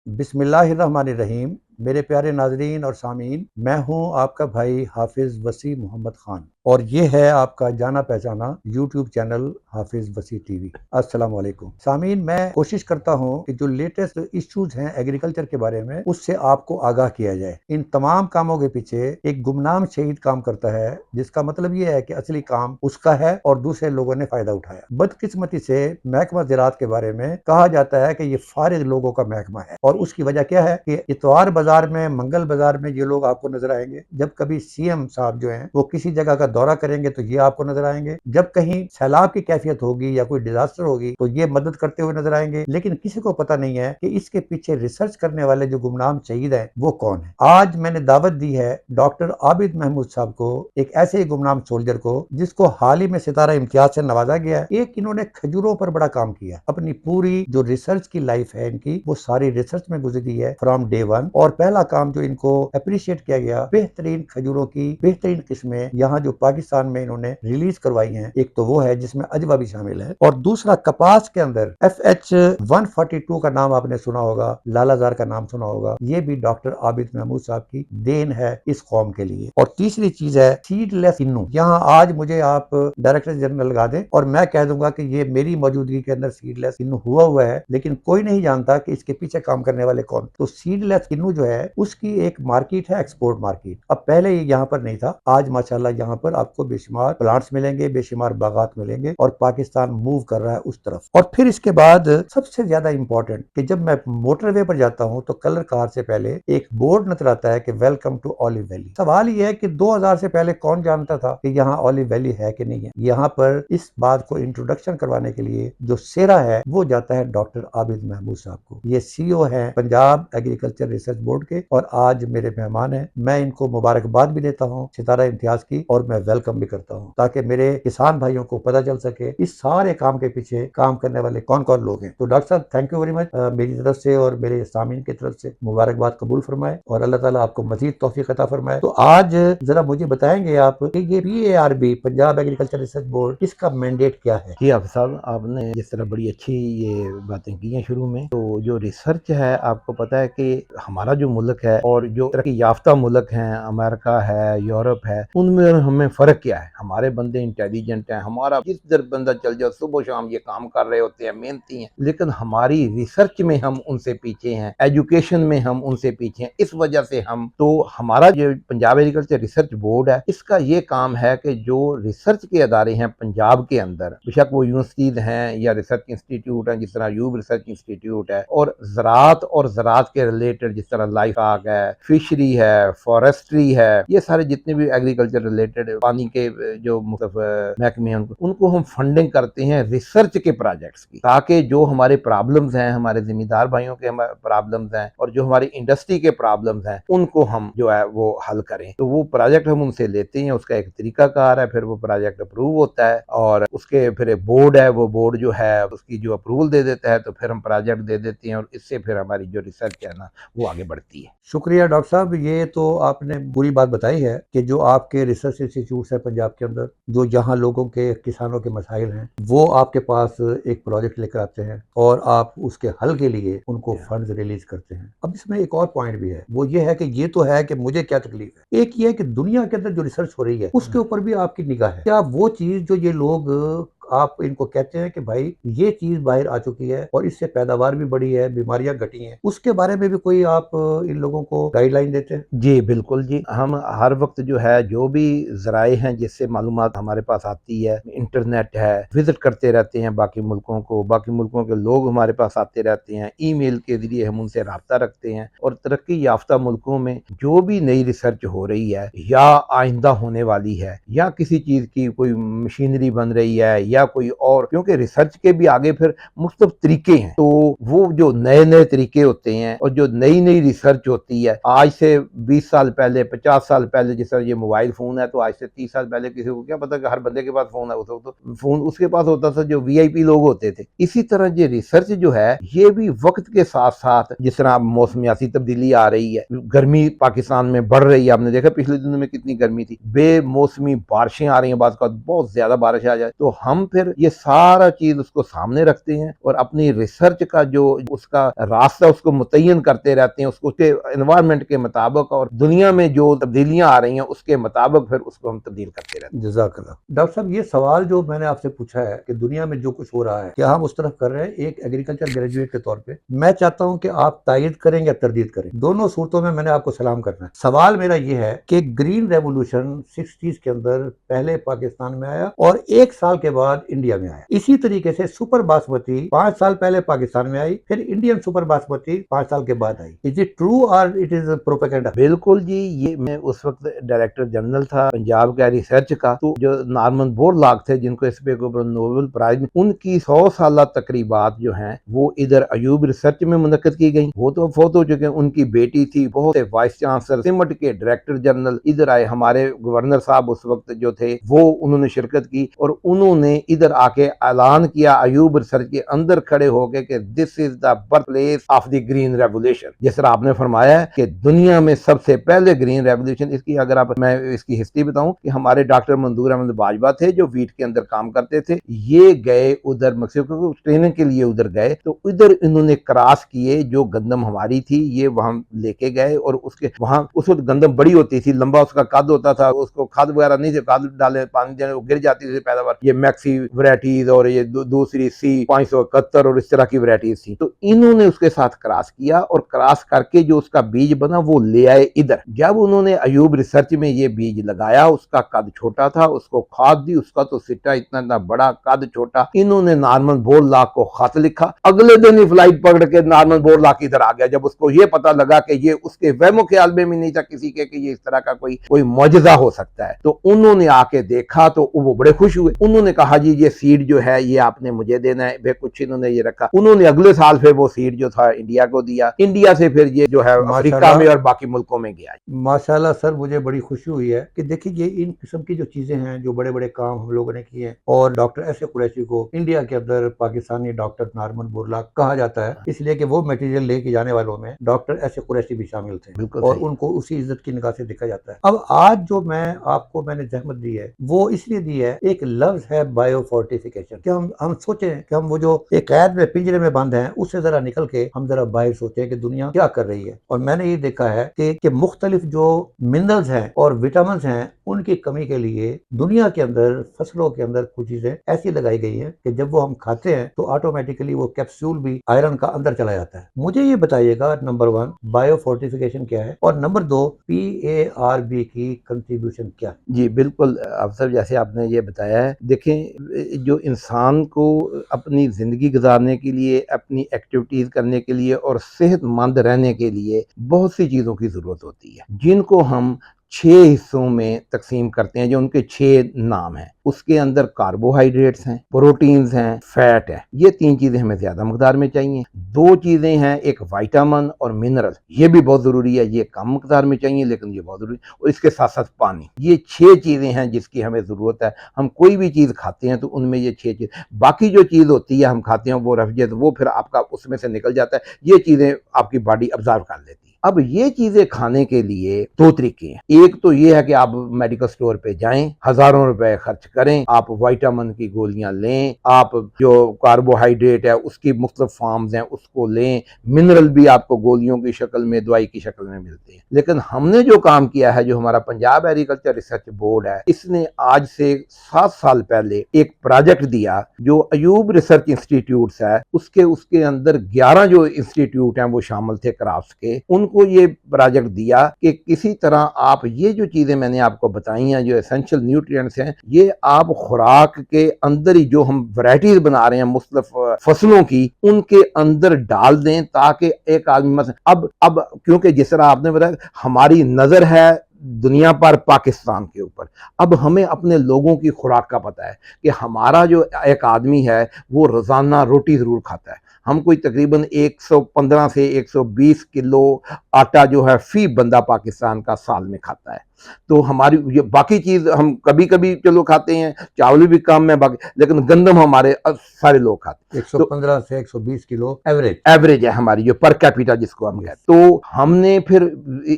बिस्मिल्लाहिर्रहमानिर्रहीम। मेरे प्यारे नाजरीन और सामीन, मैं हूं आपका भाई हाफिज वसी मोहम्मद खान और ये है आपका जाना पहचाना यूट्यूब चैनल हाफिज वसी टीवी। अस्सलाम वालेकुम सामीन, मैं कोशिश करता हूं कि जो लेटेस्ट इश्यूज हैं एग्रीकल्चर के बारे में उससे आपको आगाह किया जाए। इन तमाम कामों के पीछे एक गुमनाम शहीद काम करता है, जिसका मतलब ये है कि असली काम उसका है और दूसरे लोगों ने फायदा उठाया। बदकिस्मती से महकमा ज़राअत के बारे में कहा जाता है कि ये फारिग लोगों का महकमा है और उसकी वजह क्या है कि इतवार बाजार में, मंगल बाजार में ये लोग आपको नजर आएंगे। जब कभी सीएम साहब जो हैं वो किसी जगह का दौरा करेंगे तो ये आपको नजर आएंगे। जब कहीं सैलाब की कैफियत होगी या कोई डिजास्टर होगी तो ये मदद करते हुए नजर आएंगे। लेकिन किसी को पता नहीं है कि इसके पीछे रिसर्च करने वाले जो गुमनाम शहीद है वो कौन है। आज मैंने दावत दी है डॉक्टर आबिद महमूद साहब को, एक ऐसे ही गुमनाम सोल्जर को जिसको हाल ही में सितारा इम्तियाज से नवाजा गया है। एक इन्होंने खजूरों पर बड़ा काम किया। अपनी पूरी जो रिसर्च की लाइफ है इनकी वो सारी रिसर्च में गुजरी है फ्रॉम डे वन। और पहला काम जो इनको अप्रिशिएट किया गया, बेहतरीन खजूरों की बेहतरीन किस्में यहाँ जो पाकिस्तान में इन्होंने रिलीज करवाई हैं। एक तो वो है जिसमें अजवा भी शामिल है और दूसरा कपास के अंदर FH142 का नाम आपने सुना होगा, लालाजार का नाम सुना होगा। ये भी डॉक्टर आबिद महमूद साहब की देन है इस कौम के लिए। और तीसरी चीज है सीडलेस किन्नू। यहाँ आज मुझे आप डायरेक्टर जनरल लगा दें और मैं कह दूंगा कि ये मेरी मौजूदगी के अंदर सीडलेस किन्नू हुआ है, लेकिन कोई नहीं जानता कि इसके पीछे काम करने वाले कौन। तो सीडलेस किन्नू जो है उसकी एक मार्केट है, एक्सपोर्ट मार्केट। अब पहले ये यहाँ पर नहीं था, आज माशाल्लाह यहाँ पर आपको बेशुमार प्लांट्स मिलेंगे, बेशुमार बागात मिलेंगे और पाकिस्तान मूव कर रहा है उस तरफ। और फिर इसके बाद सबसे ज्यादा इंपॉर्टेंट कि जब मैं मोटरवे पर जाता हूँ तो कलर कार से पहले एक बोर्ड नजर आता है कि वेलकम टू ऑलिव वैली। सवाल ये है कि 2000 से पहले कौन जानता था कि यहाँ ऑलिव वैली है कि नहीं है। यहाँ पर इस बात को इंट्रोडक्शन करवाने के लिए जो सेरा है वो जाता है डॉक्टर आबिद महमूद साहब को। ये सीईओ है पंजाब एग्रीकल्चर रिसर्च बोर्ड के और आज मेरे मेहमान हैं। मैं इनको मुबारकबाद भी देता हूँ सितारा इम्तियाज की और मैं वेलकम भी करता हूँ ताकि मेरे किसान भाइयों को पता चल सके इस सारे काम के पीछे काम करने वाले कौन कौन लोग हैं। तो डॉक्टर साहब थैंक यू वेरी मच। मेरी तरफ से और मेरे सामीन की तरफ से मुबारकबाद कबूल फरमाए और अल्लाह ताला आपको मजीद तौफीक अता फरमाए। तो आज जरा मुझे बताएंगे आप कि ये PARB Punjab agriculture research board इसका मैंडेट क्या है। जी हाफिज साहब, आपने जिस तरह बड़ी अच्छी ये बातें की हैं शुरू में, तो जो रिसर्च है आपको पता है कि हमारा जो मुल्क है और जो तरक्की याफ्ता मुल्क हैं, अमेरिका है, यूरोप है, उनमें हमें फ़र्क क्या है। हमारे बंदे इंटेलिजेंट हैं, हमारा जिस दर बंदा चल जाओ सुबह शाम ये काम कर रहे होते हैं, मेहनती हैं, लेकिन हमारी रिसर्च में हम उनसे पीछे हैं, एजुकेशन में हम उनसे पीछे हैं। इस वजह से हम तो हमारा जो पंजाब एग्रीकल्चर रिसर्च बोर्ड है इसका ये काम है कि जो रिसर्च के अदारे हैं पंजाब के अंदर, बेशक वो यूनिवर्सिटीज हैं या रिसर्च इंस्टीट्यूट हैं, जिस तरह यूब रिसर्च इंस्टीट्यूट है, और ज़राअत के रिलेटेड जिस तरह लाइफ आग है, फिशरी है, फॉरेस्ट्री है, ये सारे जितने भी एग्रीकल्चर रिलेटेड पानी के जो मुख्तलिफ महकमे हैं उनको हम फंडिंग करते हैं रिसर्च के प्रोजेक्ट्स की, ताकि जो हमारे प्रॉब्लम्स हैं, हमारे जिम्मेदार भाइयों के प्रॉब्लम्स हैं और जो हमारी इंडस्ट्री के प्रॉब्लम्स हैं उनको हम जो है वो हल करें। तो वो प्रोजेक्ट हम उनसे लेते हैं, उसका एक तरीकाकार है, फिर वो प्रोजेक्ट अप्रूव होता है और उसके फिर एक बोर्ड है, वो बोर्ड जो है उसकी जो अप्रूवल दे देता है, तो फिर हम प्रोजेक्ट दे देते हैं और इससे फिर हमारी जो रिसर्च है ना वो आगे बढ़ती है। शुक्रिया डॉक्टर साहब, ये तो आपने पूरी बात बताई है कि जो आपके रिसर्च इंस्टीट्यूट है पंजाब के अंदर, जो यहाँ लोगों के किसानों के मसाइल हैं वो आपके पास एक प्रोजेक्ट लेकर आते हैं और आप उसके हल के लिए उनको फंड्स रिलीज करते हैं। अब इसमें एक और पॉइंट भी है, वो ये है कि ये तो है कि मुझे क्या तकलीफ है, एक ये है कि दुनिया के अंदर जो रिसर्च हो रही है उसके ऊपर भी आपकी निगाह है। क्या वो चीज जो ये लोग आप इनको कहते हैं कि भाई ये चीज बाहर आ चुकी है और इससे पैदावार भी बढ़ी है, बीमारियां घटी हैं, उसके बारे में भी कोई आप इन लोगों को गाइडलाइन देते हैं? जी बिल्कुल जी, हम हर वक्त जो है जो भी ज़राए हैं जिससे मालूमात हमारे पास आती है, इंटरनेट है, विजिट करते रहते हैं बाकी मुल्कों को, बाकी मुल्कों के लोग हमारे पास आते रहते हैं, ईमेल के ज़रिए हम उनसे रब्ता रखते हैं और तरक्की याफ्ता मुल्कों में जो भी नई रिसर्च हो रही है या आइंदा होने वाली है या किसी चीज़ की कोई मशीनरी बन रही है या कोई और, क्योंकि रिसर्च के भी आगे फिर मुख्तलिफ तरीके हैं, तो वो जो नए नए तरीके होते हैं और जो नई नई रिसर्च होती है, आज से 20 साल पहले, 50 साल पहले, जिस तरह ये मोबाइल फोन है तो आज से 30 साल पहले किसी को क्या पता कि हर बंदे के पास फोन है, तो फोन उसके पास होता था जो VIP लोग होते थे। इसी तरह ये रिसर्च जो है ये भी वक्त के साथ साथ, जिस तरह मौसमियाती तब्दीली आ रही है, गर्मी पाकिस्तान में बढ़ रही है, आपने देखा पिछले दिनों में कितनी गर्मी थी, बेमौसमी बारिशें आ रही हैं, बाद बहुत ज्यादा बारिश आ जाए, तो हम फिर ये सारा चीज उसको सामने रखते हैं और अपनी रिसर्च का जो उसका रास्ता उसको मुतय्यन करते रहते हैं, उसके एनवायरनमेंट के मुताबिक और दुनिया में जो तब्दीलियां आ रही हैं उसके मुताबिक फिर उसको हम तब्दील करते रहते हैं। जज़ाकल्लाह। डॉक्टर साहब, ये सवाल जो मैंने आपसे पूछा है कि दुनिया में जो कुछ हो रहा है, क्या हम उस तरफ कर रहे हैं? एक एग्रीकल्चर ग्रेजुएट के तौर पे मैं चाहता हूं कि आप तायद करें या तरदीद करें, दोनों सूरतों में मैंने आपको सलाम करना है। सवाल मेरा ये है कि ग्रीन रेवोल्यूशन 60s के अंदर पहले पाकिस्तान में आया और 1 साल के बाद इंडिया में आया। इसी तरीके से सुपर बासमती 5 साल पहले पाकिस्तान में आई, फिर इंडियन सुपर बासमती 5 साल के बाद आई। इज इट ट्रू और इट इज प्रोपेगेंडा? बिल्कुल जी, ये मैं उस वक्त डायरेक्टर जनरल था पंजाब का रिसर्च का, तो जो नॉर्मन बोरलॉग थे जिनको इस पे नोबेल प्राइज, उनकी 100 साल तकरीबात जो हैं वो इधर अयूब रिसर्च में मुनक्कद की गई। वो तो फौत हो चुके हैं, उनकी बेटी थी, बहुत से वाइस चांसलर, सिमट के डायरेक्टर जनरल इधर आए, हमारे गवर्नर साहब उस वक्त जो थे वो उन्होंने शिरकत की और उन्होंने इधर आके ऐलान किया अयूब रिसर्च के अंदर खड़े होके कि this is the birth place of the green revolution. जिस तरह आपने फरमाया कि दुनिया में सबसे पहले ग्रीन रेवोल्यूशन, इसकी अगर आप मैं इसकी हिस्ट्री बताऊं कि हमारे डॉक्टर मंजूर अहमद बाजवा थे जो वीट के अंदर काम करते थे, ये गए उधर मैक्सिको ट्रेनिंग के लिए, उधर गए तो इधर इन्होंने क्रॉस किए, जो गंदम हमारी थी ये वहां लेके गए और उसके वहां उस वक्त गंदम बड़ी होती थी, लंबा उसका कद होता था, उसको खाद वगैरह नहीं थे, खाद डाले पानी देने वो गिर जाती थी पैदावार। ये मैक्सी वैरायटीज और ये दूसरी सी 571 और इस तरह की वैरायटीज थी। तो इन्होंने उसके साथ क्रॉस किया और क्रॉस करके जो उसका बीज बना वो ले आए इधर। जब उन्होंने अयूब रिसर्च में ये बीज लगाया, उसका कद छोटा था, उसको खाद दी, उसका तो सिट्टा इतना इतना बड़ा, कद छोटा। इन्होंने नॉर्मन बोरलॉग को खत लिखा, अगले दिन ही फ्लाइट पकड़ के नॉर्मन बोरलॉग इधर आ गया। जब उसको ये पता लगा कि ये उसके वहमो ख्याल में भी नहीं था किसी के कि ये इस तरह का कोई मौजज़ा हो सकता है, तो उन्होंने आके देखा तो वो बड़े खुश हुए। उन्होंने कहा जी ये सीड जो है ये आपने मुझे देना है। फिर कुछ इन्होंने ये रखा, उन्होंने अगले साल फिर वो सीड जो था इंडिया को दिया, इंडिया से फिर ये जो है अफ्रीका में और बाकी मुल्कों में गया। माशाल्लाह सर, मुझे बड़ी खुशी हुई है कि देखिए ये इन किस्म की जो चीजें हैं, जो बड़े बड़े काम हम लोगों ने किए हैं, और डॉक्टर एस ए कुरैशी को इंडिया के अंदर पाकिस्तानी डॉक्टर नॉर्मन बोरलॉग कहा जाता है, इसलिए कि वो मटेरियल लेके जाने वालों में डॉक्टर एस ए कुरैशी भी शामिल थे और उनको उसी इज्जत की निगाह से देखा जाता है। अब आज जो मैंने जहमत दी है वो इसलिए दी है, एक लफ्ज है बायो फोर्टिफिकेशन, कि हम सोचें कि हम वो जो एक कैद में पिंजरे में बंद हैं उससे जरा निकल के हम जरा बाहर सोचें कि दुनिया क्या कर रही है। और मैंने ये देखा है कि मुख्तलिफ जो मिनरल्स हैं और विटामिन हैं उनकी कमी के लिए दुनिया के अंदर फसलों के अंदर कुछ चीजें ऐसी लगाई गई हैं कि जब वो हम खाते हैं तो ऑटोमेटिकली वो कैप्सूल भी आयरन का अंदर चला जाता है। मुझे ये बताइएगा, नंबर 1 बायो फोर्टिफिकेशन क्या है और नंबर 2 PARB की कंट्रीब्यूशन क्या है? जी बिल्कुल अफसर, जैसे आपने ये बताया है, देखें जो इंसान को अपनी ज़िंदगी गुजारने के लिए, अपनी एक्टिविटीज़ करने के लिए और सेहतमंद रहने के लिए बहुत सी चीज़ों की ज़रूरत होती है, जिनको हम 6 हिस्सों में तकसीम करते हैं, जो उनके 6 नाम हैं। उसके अंदर कार्बोहाइड्रेट्स हैं, प्रोटीन्स हैं, फैट है। ये 3 चीज़ें हमें ज़्यादा मकदार में चाहिए। 2 चीज़ें हैं, एक विटामिन और मिनरल, ये भी बहुत ज़रूरी है, ये कम मकदार में चाहिए लेकिन ये बहुत ज़रूरी है। और इसके साथ साथ पानी। ये 6 चीज़ें हैं जिसकी हमें ज़रूरत है। हम कोई भी चीज़ खाते हैं तो उनमें ये 6 चीज़, बाकी जो चीज़ होती है हम खाते हैं वो रफियत, वो फिर आपका उसमें से निकल जाता है, ये चीज़ें आपकी बॉडी अब्जॉर्व कर लेती है। अब ये चीजें खाने के लिए 2 तरीके हैं। एक तो ये है कि आप मेडिकल स्टोर पे जाएं, हजारों रुपए खर्च करें, आप विटामिन की गोलियां लें, आप जो कार्बोहाइड्रेट है उसकी मुख्तलिफ फॉर्म्स हैं उसको लें, मिनरल भी आपको गोलियों की शक्ल में, दवाई की शक्ल में मिलते हैं। लेकिन हमने जो काम किया है, जो हमारा पंजाब एग्रीकल्चर रिसर्च बोर्ड है, इसने आज से 7 साल पहले एक प्रोजेक्ट दिया जो अयूब रिसर्च इंस्टीट्यूट है, उसके अंदर 11 जो इंस्टीट्यूट हैं वो शामिल थे क्राफ्ट के, उनको ये प्रोजेक्ट दिया कि किसी तरह आप ये जो चीजें मैंने आपको बताई हैं, जो एसेंशियल न्यूट्रिएंट्स हैं, ये आप खुराक के अंदर ही जो हम वैरायटीज बना रहे हैं मुख्तलिफ फसलों की, उनके अंदर डाल दें, ताकि एक आदमी अब क्योंकि जिस तरह आपने बताया हमारी नजर है दुनिया पर पाकिस्तान के ऊपर, अब हमें अपने लोगों की खुराक का पता है कि हमारा जो एक आदमी है वो रोजाना रोटी जरूर खाता है। हम कोई तकरीबन 115 से 120 किलो आटा जो है फी बंदा पाकिस्तान का साल में खाता है। तो हमारी ये बाकी चीज़ हम कभी-कभी चलो खाते हैं, चावल भी कम है बाकी, लेकिन गंदम हमारे सारे लोग खाते हैं। तो 115 से 120 किलो एवरेज एवरेज है हमारी जो पर कैपिटा जिसको हम कहते हैं। तो हमने फिर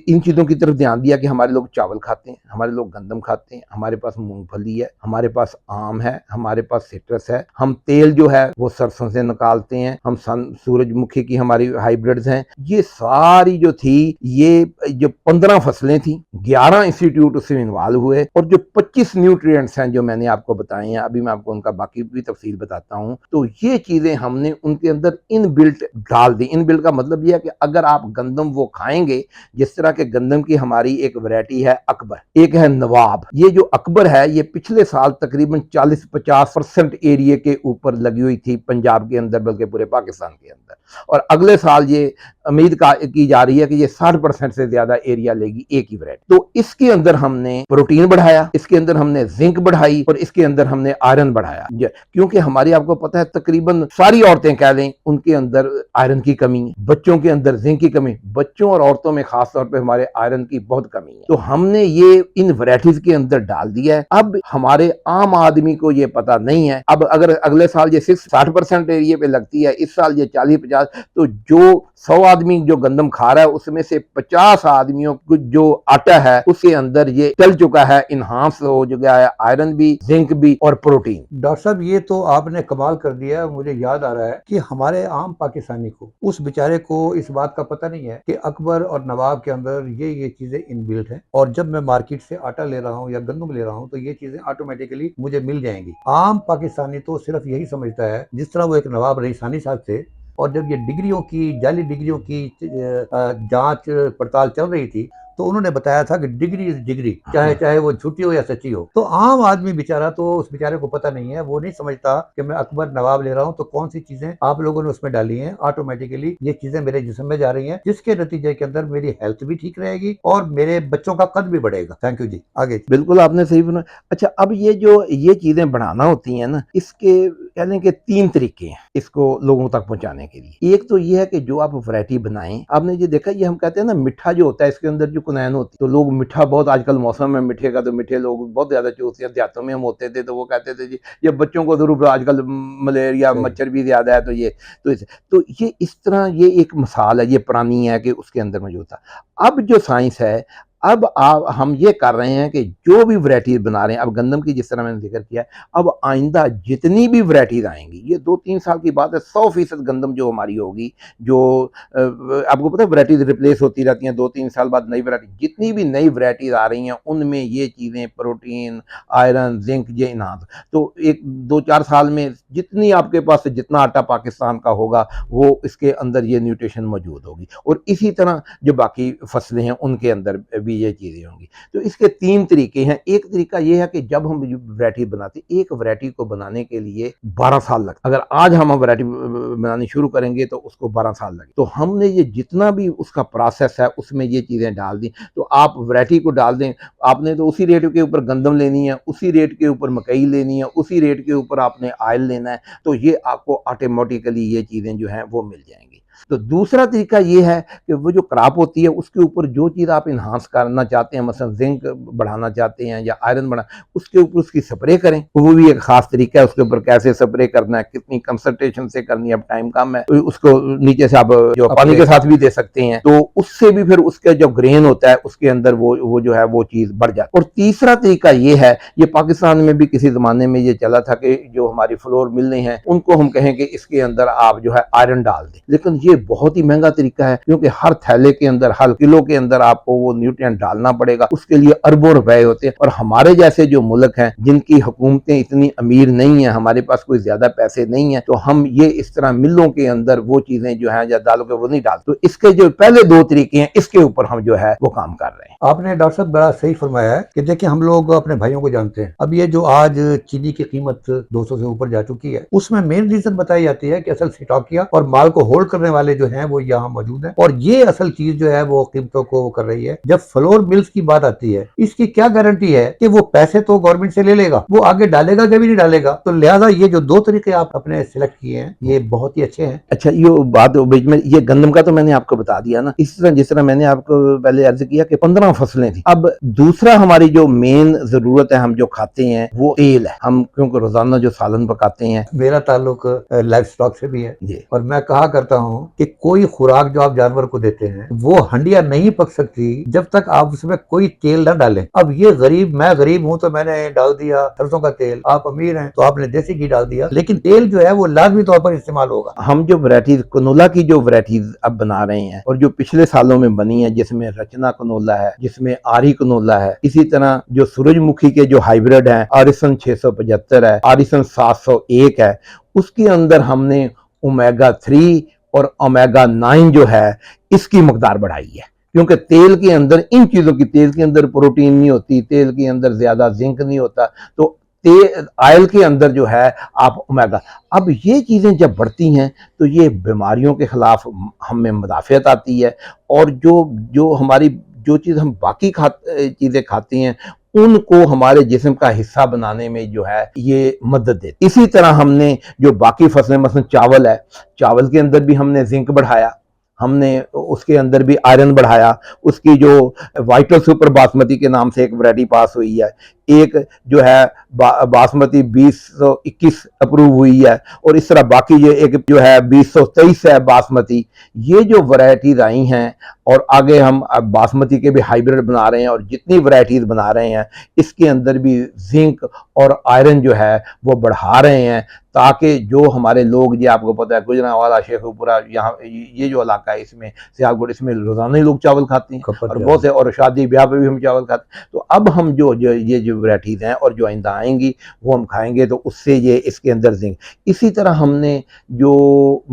इन चीज़ों की तरफ ध्यान दिया कि हमारे लोग चावल खाते हैं, हमारे लोग गंदम खाते हैं, हमारे पास मूँगफली है, हमारे पास आम है, हमारे पास सिट्रस है, हम तेल जो है वो सरसों से निकालते हैं, हम सूरजमुखी की हमारी हाइब्रिड्स हैं। ये सारी जो थी, ये जो 15 फसलें थी, 11 इंस्टीट्यूट उसमें इन्वॉल्व हुए, और जो 25 न्यूट्रिएंट्स हैं जो मैंने आपको बताए हैं, अभी मैं आपको उनका बाकी भी तफसील बताता हूँ। तो ये चीज़ें हमने उनके अंदर इनबिल्ट डाल दी। इनबिल्ट का मतलब ये है कि अगर आप गंदम वो खाएंगे, जिस तरह के गंदम की हमारी एक वैरायटी है अकबर, एक है नवाब। ये जो अकबर है ये पिछले साल तकरीबन 40-50% एरिया के ऊपर लगी हुई थी पंजाब के अंदर, बल्कि पूरे पाकिस्तान के अंदर, और अगले साल ये उम्मीद की जा रही है कि ये 60% से ज्यादा एरिया लेगी एक ही वैरायटी। तो इसके अंदर हमने प्रोटीन बढ़ाया, इसके अंदर हमने जिंक बढ़ाई, और इसके अंदर हमने आयरन बढ़ाया, क्योंकि हमारी आपको पता है तकरीबन सारी औरतें कह लें उनके अंदर आयरन की कमी है, बच्चों के अंदर जिंक की कमी, बच्चों और औरतों में खासतौर पर हमारे आयरन की बहुत कमी है। तो हमने ये इन वैरायटीज के अंदर डाल दिया है। अब हमारे आम आदमी को ये पता नहीं है। अब अगर अगले साल ये 60% एरिया पे लगती है, इस साल ये 40-50, तो जो 100 आदमी जो गंदम खा रहा है उसमें से 50 आदमियों को जो आटा है उसके अंदर ये चल चुका है, इनहांस हो चुका है आयरन भी, जिंक भी और प्रोटीन। डॉक्टर साहब ये तो आपने कमाल कर दिया। मुझे याद आ रहा है कि हमारे आम पाकिस्तानी को, उस बेचारे को इस बात का पता नहीं है कि अकबर और नवाब के अंदर ये चीजें इनबिल्ट हैं, और जब मैं मार्केट से आटा ले रहा हूँ या गंदम ले रहा हूँ तो ये चीजें ऑटोमेटिकली मुझे मिल जाएंगी। आम पाकिस्तानी तो सिर्फ यही समझता है, जिस तरह वो एक नवाब रईसानी साहब थे, और जब ये डिग्रियों की, जाली डिग्रियों की जांच पड़ताल चल रही थी, तो उन्होंने बताया था कि डिग्री इज डिग्री, चाहे वो झूठी हो या सच्ची हो। तो आम आदमी बेचारा, तो उस बेचारे को पता नहीं है, वो नहीं समझता कि मैं अकबर नवाब ले रहा हूँ तो कौन सी चीजें आप लोगों ने उसमें डाली हैं, ऑटोमेटिकली ये चीजें मेरे जिस्म में जा रही हैं, जिसके नतीजे के अंदर मेरी हेल्थ भी ठीक रहेगी और मेरे बच्चों का कद भी बढ़ेगा। थैंक यू जी, आगे। बिल्कुल आपने सही बोला। अच्छा, अब ये चीजें बढ़ाना होती हैं ना, इसके कह लें कि 3 तरीके हैं इसको लोगों तक पहुंचाने के लिए। एक तो ये है कि जो आप वैरायटी बनाएं, आपने ये देखा, ये हम कहते हैं ना मिठा जो होता है इसके अंदर जो कुनैन होती है, तो लोग मिठा बहुत, आजकल मौसम में मीठे का, तो मीठे लोग बहुत ज्यादा चूसते हैं। देहातों में हम होते थे तो वो कहते थे जी ये बच्चों को जरूर, आजकल मलेरिया मच्छर भी ज्यादा है, तो ये इस तरह ये एक मिसाल है, ये पुरानी है कि उसके अंदर मौजूद था। अब जो साइंस है, अब हम ये कर रहे हैं कि जो भी वैरायटी बना रहे हैं, अब गंदम की जिस तरह मैंने जिक्र किया, अब आइंदा जितनी भी वैरायटीज आएंगी, ये 2-3 साल की बात है, 100% गंदम जो हमारी होगी, जो आपको पता है वैरायटीज रिप्लेस होती रहती हैं, 2-3 साल बाद नई वैरायटी, जितनी भी नई वैरायटीज आ रही हैं उनमें ये चीज़ें, प्रोटीन, आयरन, जिंक, ये इनहांस, तो 1-2-4 साल में जितनी आपके पास जितना आटा पाकिस्तान का होगा, वो इसके अंदर ये न्यूट्रिशन मौजूद होगी, और इसी तरह जो बाकी फसलें हैं उनके अंदर भी ये चीजें होंगी। तो इसके 3 तरीके हैं। एक तरीका ये है कि जब हम वैरायटी बनाते, एक वैरायटी को बनाने के लिए 12 साल लगते, अगर आज हम वैरायटी बनानी शुरू करेंगे तो उसको 12 साल लगे। तो हमने ये जितना भी उसका प्रोसेस है उसमें ये चीजें डाल दी। तो आप वैरायटी को डाल दें, आपने तो उसी रेट के ऊपर गंदम लेनी है, उसी रेट के ऊपर मकई लेनी है, उसी रेट के ऊपर आपने ऑयल लेना है, तो ये आपको ऑटोमेटिकली ये चीजें जो हैं वो मिल जाएंगी। तो दूसरा तरीका ये है कि वो जो क्रॉप होती है उसके ऊपर जो चीज़ आप इन्हांस करना चाहते हैं, मसलन जिंक बढ़ाना चाहते हैं या आयरन बढ़ा, उसके ऊपर उसकी स्प्रे करें। वो भी एक खास तरीका है, उसके ऊपर कैसे स्प्रे करना है, कितनी कंसंट्रेशन से करनी है, अब टाइम कम है, तो उसको नीचे से आप जो पानी के साथ भी दे सकते हैं, तो उससे भी फिर उसका जो ग्रेन होता है उसके अंदर वो जो है वो चीज़ बढ़ जाती है। और तीसरा तरीका ये है, ये पाकिस्तान में भी किसी जमाने में ये चला था कि जो हमारी फ्लोर मिलने हैं उनको हम कहें कि इसके अंदर आप जो है आयरन डाल दें, लेकिन ये बहुत ही महंगा तरीका है, क्योंकि हर थैले के अंदर, हर किलो के अंदर आपको वो न्यूट्रिएंट डालना पड़ेगा, उसके लिए अरबों रुपए होते हैं। और हमारे जैसे जो मुल्क हैं जिनकी हुकूमतें इतनी अमीर नहीं है, हमारे पास कोई ज्यादा पैसे नहीं है, तो हम ये इस तरह मिलों के अंदर वो चीजें जो है या दालों के वो नहीं डालते। तो इसके जो पहले 2 तरीके हैं, इसके ऊपर हम जो है वो काम कर रहे हैं। आपने डॉक्टर साहब बड़ा सही फरमाया है कि देखिए हम लोग अपने भाइयों को जानते हैं। अब ये जो आज चीनी की कीमत 200 से ऊपर जा चुकी है, उसमें मेन रीजन बताई जाती है कि असल स्टॉकिया और माल को होल्ड करने वाले जो हैं वो यहाँ मौजूद हैं, और ये असल चीज जो है वो कीमतों को कर रही है। जब फ्लोर मिल्स की बात आती है, इसकी क्या गारंटी है कि वो पैसे तो गवर्नमेंट से ले लेगा, वो आगे डालेगा कभी नहीं डालेगा। तो लिहाजा ये जो दो तरीके आप अपने सिलेक्ट किए हैं ये बहुत ही अच्छे हैं। अच्छा, ये बात बीच में, ये गंदम का तो मैंने आपको बता दिया ना। इस तरह जिस तरह मैंने आपको पहले अर्ज किया कि 15 फसलें थी। अब दूसरा हमारी जो मेन जरूरत है, हम जो खाते हैं वो तेल है। हम क्योंकि रोजाना जो सालन पकाते हैं। मेरा ताल्लुक लाइफ स्टॉक से भी है जी। और मैं कहा करता हूँ कि कोई खुराक जो आप जानवर को देते हैं वो हंडिया नहीं पक सकती जब तक आप उसमें कोई तेल ना डालें। अब ये गरीब, मैं गरीब हूँ तो मैंने डाल दिया सरसों का तेल, आप अमीर हैं तो आपने देसी घी डाल दिया, लेकिन तेल जो है वो लाजमी तौर पर इस्तेमाल होगा। हम जो वैरायटीज कनोला की जो वैरायटीज अब बना रहे हैं और जो पिछले सालों में बनी है, जिसमें रचना कनोला है, जिसमें आरी कनोला है, इसी तरह जो सूरजमुखी के जो हाइब्रिड हैं, आरिसन 675 है, आरिसन 701 है, उसके अंदर हमने ओमेगा 3 और ओमेगा 9 जो है इसकी मकदार बढ़ाई है। क्योंकि तेल के अंदर इन चीजों की, तेल के अंदर प्रोटीन नहीं होती, तेल के अंदर ज्यादा जिंक नहीं होता, तो ऑयल के अंदर जो है आप ओमेगा, अब ये चीजें जब बढ़ती हैं तो ये बीमारियों के खिलाफ हमें मुदाफियत आती है, और जो जो हमारी जो चीज हम बाकी चीजें खाते हैं उनको हमारे जिस्म का हिस्सा बनाने में जो है ये मदद देती। इसी तरह हमने जो बाकी फसलें, मसलन चावल है, चावल के अंदर भी हमने जिंक बढ़ाया, हमने उसके अंदर भी आयरन बढ़ाया। उसकी जो वाइटल सुपर बासमती के नाम से एक वैरायटी पास हुई है, एक जो है बासमती 2021 अप्रूव हुई है, और इस तरह बाकी ये एक जो है 2023 है बासमती। ये जो वैरायटीज आई हैं, और आगे हम अब बासमती के भी हाइब्रिड बना रहे हैं, और जितनी वैरायटीज बना रहे हैं इसके अंदर भी जिंक और आयरन जो है वो बढ़ा रहे हैं, ताकि जो हमारे लोग, ये आपको पता है गुजरांवाला, शेखुपुरा, यहाँ ये जो इलाका है इसमें सियालकोट, इसमें रोजाना ही लोग चावल खाते हैं, और बहुत से, और शादी ब्याह पे भी हम चावल खाते हैं। तो अब हम ये जो वैरायटीज हैं और जो आइंदा आएंगी वो हम खाएंगे, तो उससे ये इसके अंदर जिंक। इसी तरह हमने जो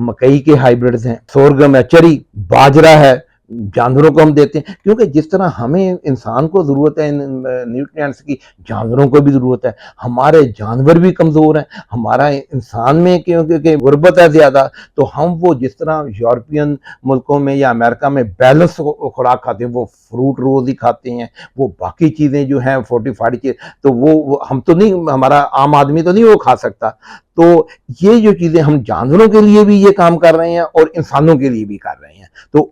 मकई के हाइब्रिड्स हैं, सोरगम है, चरी, बाजरा है, जानवरों को हम देते हैं, क्योंकि जिस तरह हमें इंसान को जरूरत है न्यूट्रिएंट्स की, जानवरों को भी जरूरत है। हमारे जानवर भी कमजोर हैं, हमारा इंसान में क्योंकि गुर्बत है ज्यादा, तो हम वो जिस तरह यूरोपियन मुल्कों में या अमेरिका में बैलेंस खुराक खाते हैं, वो फ्रूट रोज ही खाते हैं, वो बाकी चीजें जो हैं फोर्टिफाइड चीज, तो वो हम तो नहीं, हमारा आम आदमी तो नहीं वो खा सकता। तो ये जो चीजें हम जानवरों के लिए भी ये काम कर रहे हैं और इंसानों के लिए भी कर रहे हैं। तो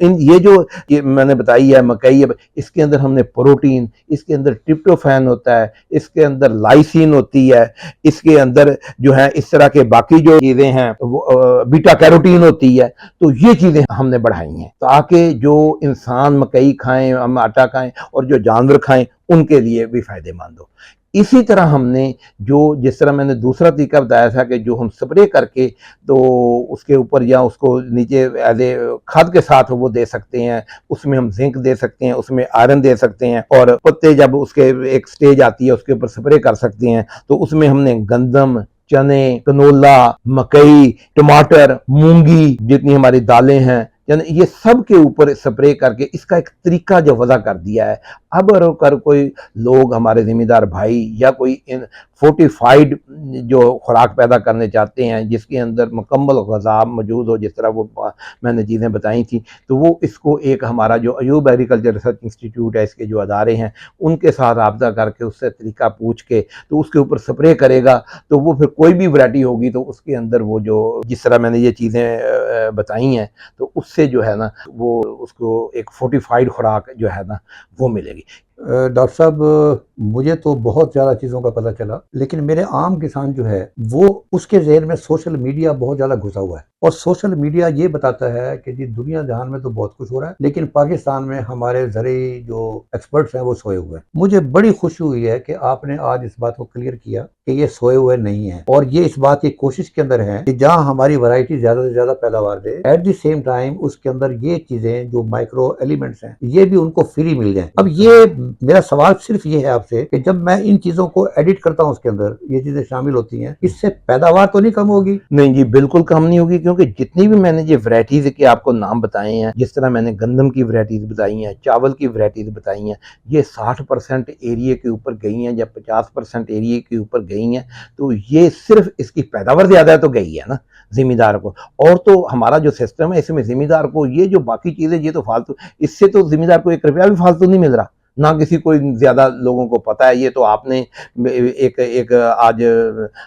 ये मैंने बताई है मकई है, इसके अंदर हमने प्रोटीन, इसके अंदर ट्रिप्टोफैन होता है, इसके अंदर लाइसिन होती है, इसके अंदर जो है इस तरह के बाकी जो चीजें हैं वो बीटा कैरोटीन होती है। तो ये चीजें हमने बढ़ाई हैं ताकि जो इंसान मकई खाएं, हम आटा खाएं, और जो जानवर खाएं उनके लिए भी फायदेमंद हो। इसी तरह हमने जो, जिस तरह मैंने दूसरा तरीका बताया था कि जो हम स्प्रे करके तो उसके ऊपर या उसको नीचे एज ए खाद के साथ वो दे सकते हैं, उसमें हम जिंक दे सकते हैं, उसमें आयरन दे सकते हैं, और पत्ते जब उसके एक स्टेज आती है उसके ऊपर स्प्रे कर सकते हैं। तो उसमें हमने गंदम, चने, कनोला, मकई, टमाटर, मूंगी, जितनी हमारी दालें हैं, यानी ये सब के ऊपर स्प्रे करके इसका एक तरीका जो वजह कर दिया है। अब अगर कोई लोग, हमारे जिम्मेदार भाई, या कोई इन फोर्टिफाइड जो खुराक पैदा करने चाहते हैं जिसके अंदर मुकम्मल ग़िज़ा मौजूद हो, जिस तरह वो मैंने चीज़ें बताई थी, तो वो इसको एक हमारा जो अयूब एग्रीकल्चर रिसर्च इंस्टीट्यूट है, इसके जो अदारे हैं उनके साथ रब्ता करके उससे तरीका पूछ के तो उसके ऊपर स्प्रे करेगा, तो वो फिर कोई भी वैरायटी होगी तो उसके अंदर वो जो, जिस तरह मैंने ये चीज़ें बताई हैं, तो उससे जो है ना वो उसको एक फोर्टिफाइड खुराक जो है ना वो मिलेगी। डॉक्टर साहब, मुझे तो बहुत ज़्यादा चीज़ों का पता चला, लेकिन मेरे आम किसान जो है वो, उसके ज़हन में सोशल मीडिया बहुत ज़्यादा घुसा हुआ है, और सोशल मीडिया ये बताता है कि जी दुनिया जहान में तो बहुत कुछ हो रहा है, लेकिन पाकिस्तान में हमारे ज़रूरी जो एक्सपर्ट्स हैं वो सोए हुए हैं। मुझे बड़ी खुशी हुई है कि आपने आज इस बात को क्लियर किया कि ये सोए हुए नहीं है, और ये इस बात की कोशिश के अंदर है कि जहाँ हमारी वैरायटी ज़्यादा से ज़्यादा पैदावार दे, एट द सेम टाइम उसके अंदर ये चीज़ें जो माइक्रो एलिमेंट्स हैं ये भी उनको फ्री मिल जाएं। अब ये मेरा सवाल सिर्फ ये है आपसे कि जब मैं इन चीजों को एडिट करता हूं, उसके अंदर ये चीजें शामिल होती हैं, इससे पैदावार तो नहीं कम होगी? नहीं जी, बिल्कुल कम नहीं होगी, क्योंकि जितनी भी मैंने ये वैरायटीज के आपको नाम बताए हैं, जिस तरह मैंने गंदम की वैरायटीज बताई हैं, चावल की वैरायटीज बताई हैं, ये 60% एरिया के ऊपर गई हैं या 50% एरिया के ऊपर गई हैं, तो ये सिर्फ इसकी पैदावार ज्यादा है तो गई है ना। ज़िम्मेदार को। और तो हमारा जो सिस्टम है इसमें ज़िम्मेदार को ये जो बाकी चीज़ें ये तो फालतू, इससे तो ज़िम्मेदार को 1 रुपया भी फालतू नहीं मिल रहा। ना किसी को ज़्यादा लोगों को पता है, ये तो आपने एक एक आज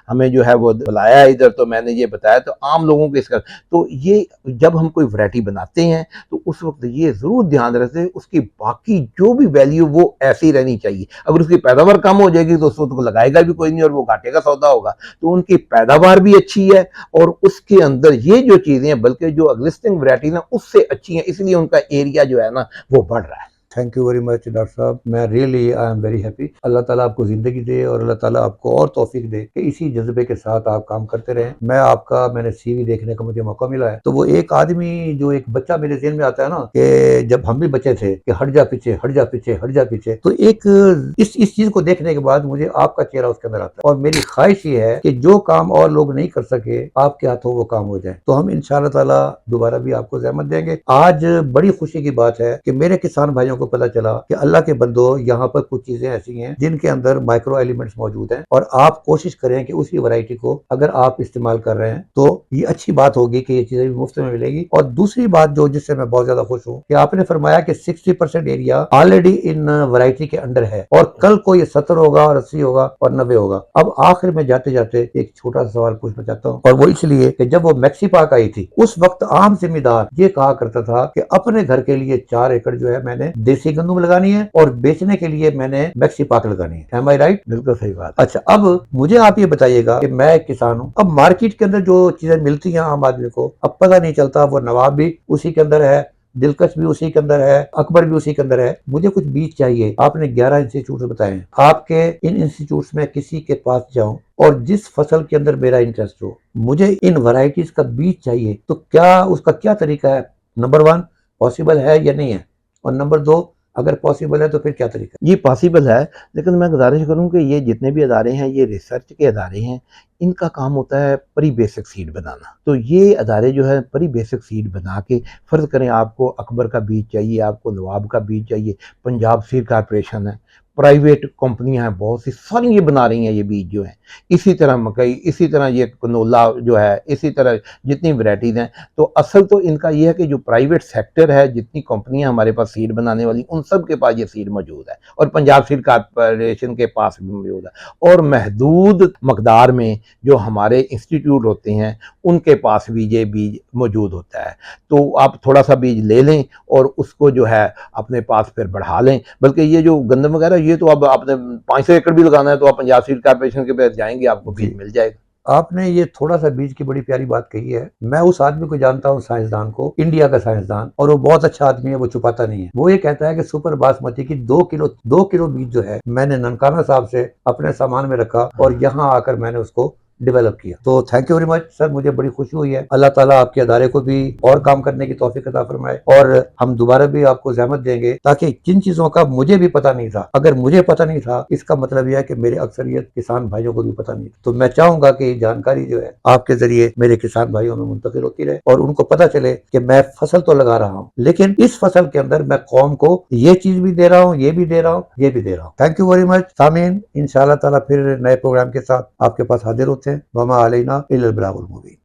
हमें जो है वो बुलाया है इधर, तो मैंने ये बताया, तो आम लोगों को इसका तो ये जब हम कोई वैरायटी बनाते हैं तो उस वक्त ये ज़रूर ध्यान रखें उसकी बाकी जो भी वैल्यू वो ऐसी रहनी चाहिए। अगर उसकी पैदावार कम हो जाएगी तो उसको तो लगाएगा भी कोई नहीं और वो घाटे का सौदा होगा। तो उनकी पैदावार भी अच्छी है और उसके अंदर ये जो चीज़ें हैं बल्कि जो एग्जिस्टिंग वैरायटी ना उससे अच्छी हैं, इसलिए उनका एरिया जो है ना वो बढ़ रहा है। Thank you very much doctor साहब, मैं really I am very happy. Allah ताला आपको ज़िंदगी दे और अल्लाह ताला आपको और तौफीक दे कि इसी जज्बे के साथ आप काम करते रहें। मैंने सीवी देखने का मुझे मौका मिला है, तो वो एक आदमी जो एक बच्चा मेरे ज़हन में आता है ना कि जब हम भी बच्चे थे कि हट जा पीछे, हट जा पीछे, हट जा पीछे, तो एक इस चीज़ को देखने के बाद मुझे आपका चेहरा उसके अंदर आता है और मेरी ख्वाहिश ये है कि जो काम और लोग नहीं कर सके आपके हाथों वो काम हो जाए। तो हम इंशाअल्लाह ताला दोबारा भी आपको ज़हमत देंगे। आज बड़ी खुशी की बात है कि मेरे किसान भाइयों को पता चला कि अल्लाह के बंदो यहाँ पर कुछ चीजें ऐसी हैं जिनके अंदर माइक्रो एलिमेंट्स मौजूद हैं और आप कोशिश करें कि उसी वैरायटी को अगर आप इस्तेमाल कर रहे हैं तो ये अच्छी बात होगी कि ये चीजें भी मुफ्त में मिलेगी। और दूसरी बात जो जिससे मैं बहुत ज्यादा खुश हूँ कि आपने फरमाया कि 60% एरिया ऑलरेडी इन वैरायटी के अंडर है और कल को ये 70 होगा और 80 होगा और 90 होगा। अब आखिर में जाते जाते एक छोटा सा सवाल पूछना चाहता हूँ और वो इसलिए कि जब वो मैक्सी पाक आई थी उस वक्त आम जिम्मेदार ये कहा करता था कि अपने घर के लिए 4 एकड़ जो है मैंने देसी गंदम लगानी है और बेचने के लिए मैंने मैक्सी पाक लगानी है। एम आई राइट? बिल्कुल सही बात। अच्छा, अब मुझे आप ये बताइएगा कि मैं एक किसान हूँ, अब मार्केट के अंदर जो चीजें मिलती हैं आम आदमी को अब पता नहीं चलता, वो नवाब भी उसी के अंदर है, दिलकश भी उसी के अंदर है, अकबर भी उसी के अंदर है। मुझे कुछ बीज चाहिए। आपने 11 इंस्टीट्यूट बताए हैं, आपके इन इंस्टीट्यूट्स में किसी के पास जाऊं और जिस फसल के अंदर मेरा इंटरेस्ट हो, मुझे इन वैरायटीज का बीज चाहिए, तो क्या उसका क्या तरीका है? नंबर 1 पॉसिबल है या नहीं है, और नंबर 2 अगर पॉसिबल है तो फिर क्या तरीका? ये पॉसिबल है, लेकिन मैं गुज़ारिश करूँ कि ये जितने भी अदारे हैं ये रिसर्च के अदारे हैं, इनका काम होता है प्री बेसिक सीड बनाना। तो ये अदारे जो है प्री बेसिक सीड बना के, फ़र्ज़ करें आपको अकबर का बीज चाहिए, आपको नवाब का बीज चाहिए, पंजाब सीड कॉर्पोरेशन है, प्राइवेट कंपनियां हैं बहुत सी, सारी ये बना रही हैं ये बीज जो हैं। इसी तरह मकई, इसी तरह ये कनोला जो है, इसी तरह जितनी वैरायटीज़ हैं। तो असल तो इनका ये है कि जो प्राइवेट सेक्टर है, जितनी कंपनियां हमारे पास सीड बनाने वाली, उन सब के पास ये सीड मौजूद है और पंजाब सीड कॉर्पोरेशन के पास भी मौजूद है। और महदूद मकदार में जो हमारे इंस्टीट्यूट होते हैं उनके पास भी ये बीज मौजूद होता है। तो आप थोड़ा सा बीज ले लें और उसको जो है अपने पास फिर बढ़ा लें। बल्कि ये जो गंदम वगैरह ये तो अब आपने 500 एकड़ भी लगाना है तो आप पंजाब सीड कॉर्पोरेशन के पास जाएंगे, आपको बीज मिल जाएगा। आपने ये थोड़ा सा बीज की बड़ी प्यारी बात कही है। मैं उस आदमी को जानता हूँ, साइंसदान को, इंडिया का साइंसदान, और वो बहुत अच्छा आदमी है, वो छुपाता नहीं है। वो ये कहता है कि सुपर बासमती की 2 किलो बीज जो है मैंने ननकाना साहब से अपने सामान में रखा और यहाँ आकर मैंने उसको डेवलप किया। तो thank you very much sir, मुझे बड़ी खुशी हुई है। अल्लाह ताला आपके अदारे को भी और काम करने की तौफीक अता फरमाए और हम दोबारा भी आपको ज़हमत देंगे ताकि जिन चीज़ों का मुझे भी पता नहीं था, अगर मुझे पता नहीं था इसका मतलब यह है कि मेरे अक्सरियत किसान भाइयों को भी पता नहीं था। तो मैं चाहूंगा कि ये जानकारी जो है आपके जरिए मेरे किसान भाइयों में मुंतकिल होती रहे और उनको पता चले कि मैं फसल तो लगा रहा हूँ लेकिन इस फसल के अंदर मैं कौम को ये चीज भी दे रहा हूँ, ये भी दे रहा हूँ, ये भी दे रहा हूँ। थैंक यू वेरी मच सामीन, इंशाअल्लाह ताला फिर नए प्रोग्राम के साथ आपके पास हाजिर होते हैं। वमा अलैना इल्लल बलागुल मुबीन।